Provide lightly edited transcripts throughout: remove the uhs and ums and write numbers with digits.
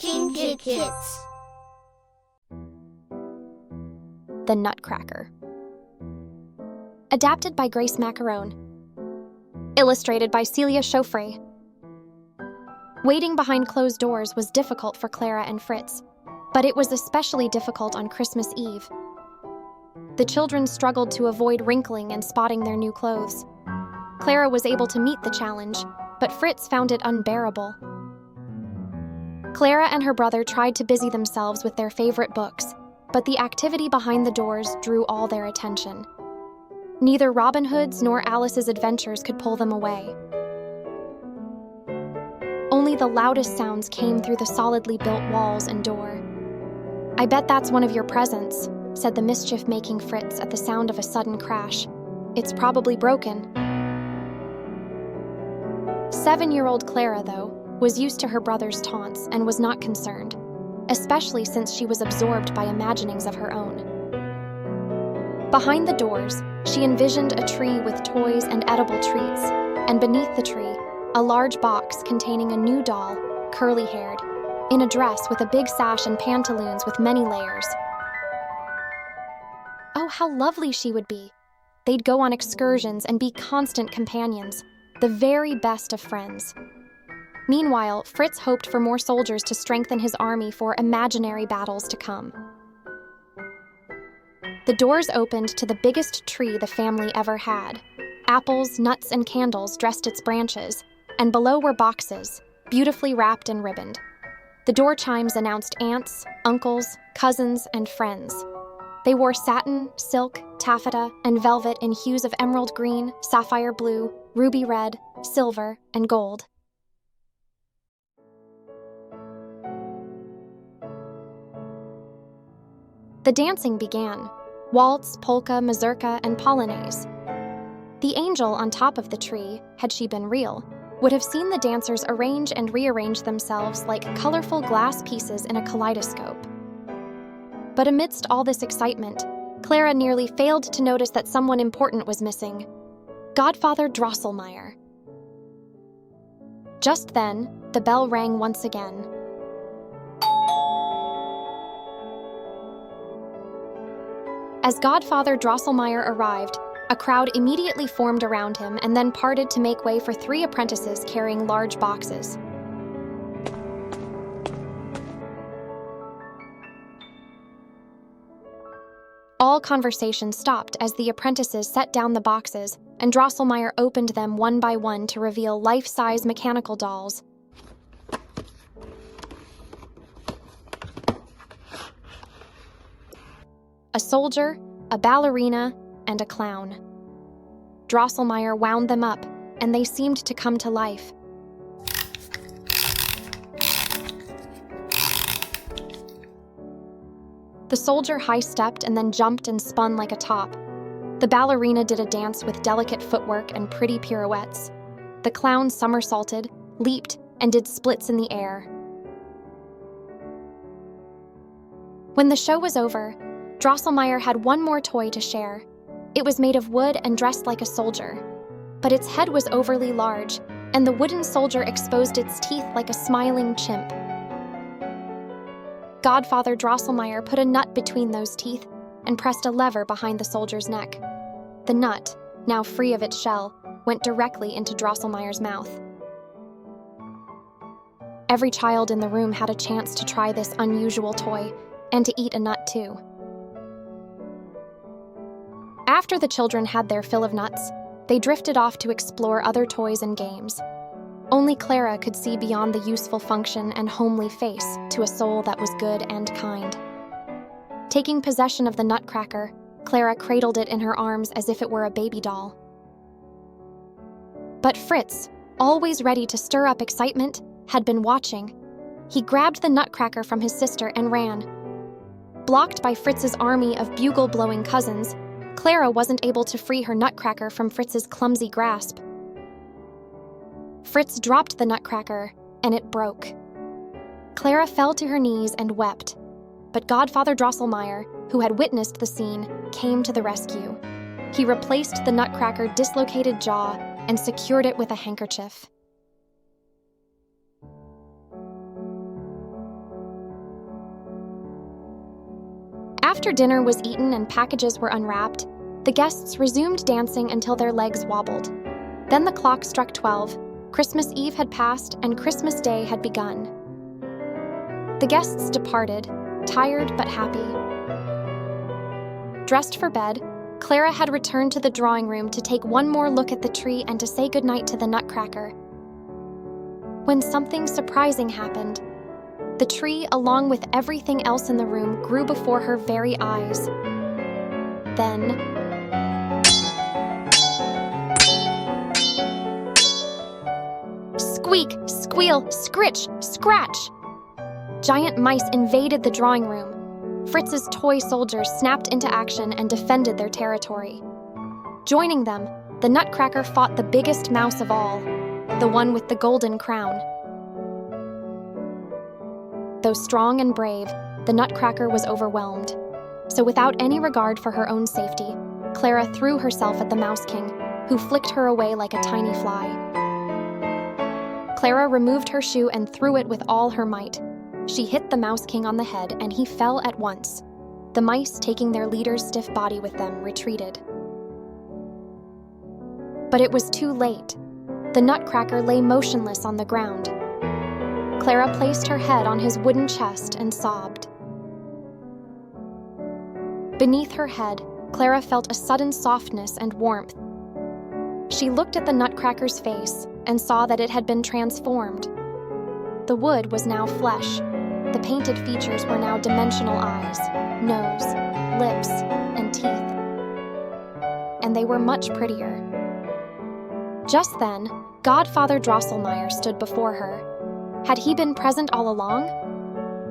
Kinky Kids. The Nutcracker. Adapted by Grace Macarone. Illustrated by Celia Chauffre. Waiting behind closed doors was difficult for Clara and Fritz, but it was especially difficult on Christmas Eve. The children struggled to avoid wrinkling and spotting their new clothes. Clara was able to meet the challenge, but Fritz found it unbearable. Clara and her brother tried to busy themselves with their favorite books, but the activity behind the doors drew all their attention. Neither Robin Hood's nor Alice's adventures could pull them away. Only the loudest sounds came through the solidly built walls and door. "I bet that's one of your presents," said the mischief-making Fritz at the sound of a sudden crash. "It's probably broken." 7-year-old Clara, though, was used to her brother's taunts and was not concerned, especially since she was absorbed by imaginings of her own. Behind the doors, she envisioned a tree with toys and edible treats, and beneath the tree, a large box containing a new doll, curly-haired, in a dress with a big sash and pantaloons with many layers. Oh, how lovely she would be! They'd go on excursions and be constant companions, the very best of friends. Meanwhile, Fritz hoped for more soldiers to strengthen his army for imaginary battles to come. The doors opened to the biggest tree the family ever had. Apples, nuts, and candles dressed its branches, and below were boxes, beautifully wrapped and ribboned. The door chimes announced aunts, uncles, cousins, and friends. They wore satin, silk, taffeta, and velvet in hues of emerald green, sapphire blue, ruby red, silver, and gold. The dancing began. Waltz, polka, mazurka, and polonaise. The angel on top of the tree, had she been real, would have seen the dancers arrange and rearrange themselves like colorful glass pieces in a kaleidoscope. But amidst all this excitement, Clara nearly failed to notice that someone important was missing: Godfather Drosselmeyer. Just then, the bell rang once again. As Godfather Drosselmeyer arrived, a crowd immediately formed around him and then parted to make way for 3 apprentices carrying large boxes. All conversation stopped as the apprentices set down the boxes and Drosselmeyer opened them one by one to reveal life-size mechanical dolls. A soldier, a ballerina, and a clown. Drosselmeyer wound them up, and they seemed to come to life. The soldier high-stepped and then jumped and spun like a top. The ballerina did a dance with delicate footwork and pretty pirouettes. The clown somersaulted, leaped, and did splits in the air. When the show was over, Drosselmeyer had one more toy to share. It was made of wood and dressed like a soldier, but its head was overly large, and the wooden soldier exposed its teeth like a smiling chimp. Godfather Drosselmeyer put a nut between those teeth and pressed a lever behind the soldier's neck. The nut, now free of its shell, went directly into Drosselmeyer's mouth. Every child in the room had a chance to try this unusual toy and to eat a nut too. After the children had their fill of nuts, they drifted off to explore other toys and games. Only Clara could see beyond the useful function and homely face to a soul that was good and kind. Taking possession of the Nutcracker, Clara cradled it in her arms as if it were a baby doll. But Fritz, always ready to stir up excitement, had been watching. He grabbed the Nutcracker from his sister and ran. Blocked by Fritz's army of bugle-blowing cousins, Clara wasn't able to free her Nutcracker from Fritz's clumsy grasp. Fritz dropped the Nutcracker, and it broke. Clara fell to her knees and wept, but Godfather Drosselmeyer, who had witnessed the scene, came to the rescue. He replaced the Nutcracker's dislocated jaw and secured it with a handkerchief. After dinner was eaten and packages were unwrapped, the guests resumed dancing until their legs wobbled. Then the clock struck 12, Christmas Eve had passed, and Christmas Day had begun. The guests departed, tired but happy. Dressed for bed, Clara had returned to the drawing room to take one more look at the tree and to say goodnight to the Nutcracker. When something surprising happened. The tree, along with everything else in the room, grew before her very eyes. Then, squeak, squeal, scritch, scratch! Giant mice invaded the drawing room. Fritz's toy soldiers snapped into action and defended their territory. Joining them, the Nutcracker fought the biggest mouse of all, the one with the golden crown. Though strong and brave, the Nutcracker was overwhelmed. So without any regard for her own safety, Clara threw herself at the Mouse King, who flicked her away like a tiny fly. Clara removed her shoe and threw it with all her might. She hit the Mouse King on the head, and he fell at once. The mice, taking their leader's stiff body with them, retreated. But it was too late. The Nutcracker lay motionless on the ground. Clara placed her head on his wooden chest and sobbed. Beneath her head, Clara felt a sudden softness and warmth. She looked at the Nutcracker's face and saw that it had been transformed. The wood was now flesh. The painted features were now dimensional eyes, nose, lips, and teeth. And they were much prettier. Just then, Godfather Drosselmeyer stood before her. Had he been present all along?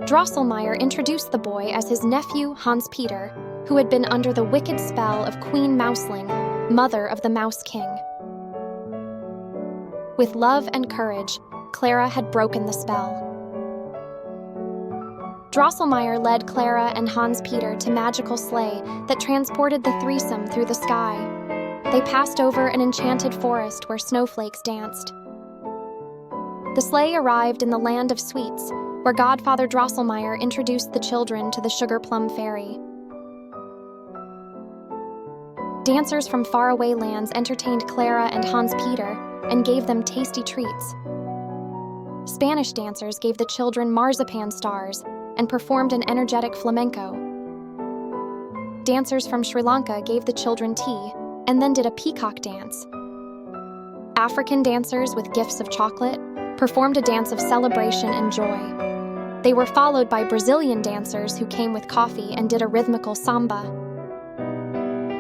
Drosselmeyer introduced the boy as his nephew, Hans Peter, who had been under the wicked spell of Queen Mouseling, mother of the Mouse King. With love and courage, Clara had broken the spell. Drosselmeyer led Clara and Hans Peter to magical sleigh that transported the threesome through the sky. They passed over an enchanted forest where snowflakes danced. The sleigh arrived in the land of sweets, where Godfather Drosselmeyer introduced the children to the Sugarplum Fairy. Dancers from faraway lands entertained Clara and Hans Peter and gave them tasty treats. Spanish dancers gave the children marzipan stars and performed an energetic flamenco. Dancers from Sri Lanka gave the children tea and then did a peacock dance. African dancers with gifts of chocolate performed a dance of celebration and joy. They were followed by Brazilian dancers who came with coffee and did a rhythmical samba.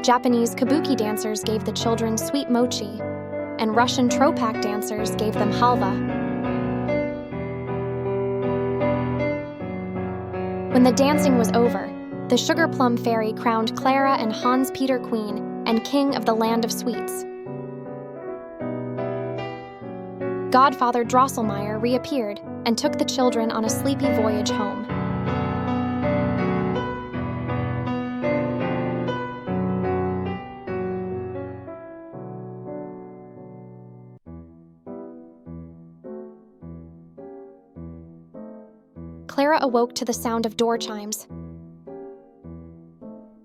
Japanese kabuki dancers gave the children sweet mochi, and Russian tropak dancers gave them halva. When the dancing was over, the Sugarplum Fairy crowned Clara and Hans Peter queen and king of the land of sweets. Godfather Drosselmeyer reappeared and took the children on a sleepy voyage home. Clara awoke to the sound of door chimes.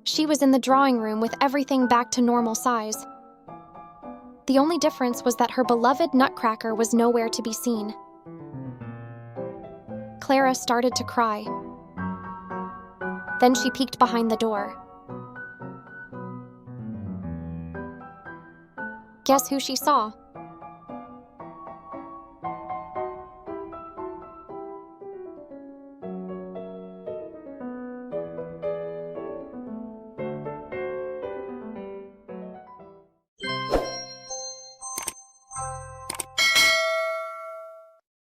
She was in the drawing room with everything back to normal size. The only difference was that her beloved Nutcracker was nowhere to be seen. Clara started to cry. Then she peeked behind the door. Guess who she saw?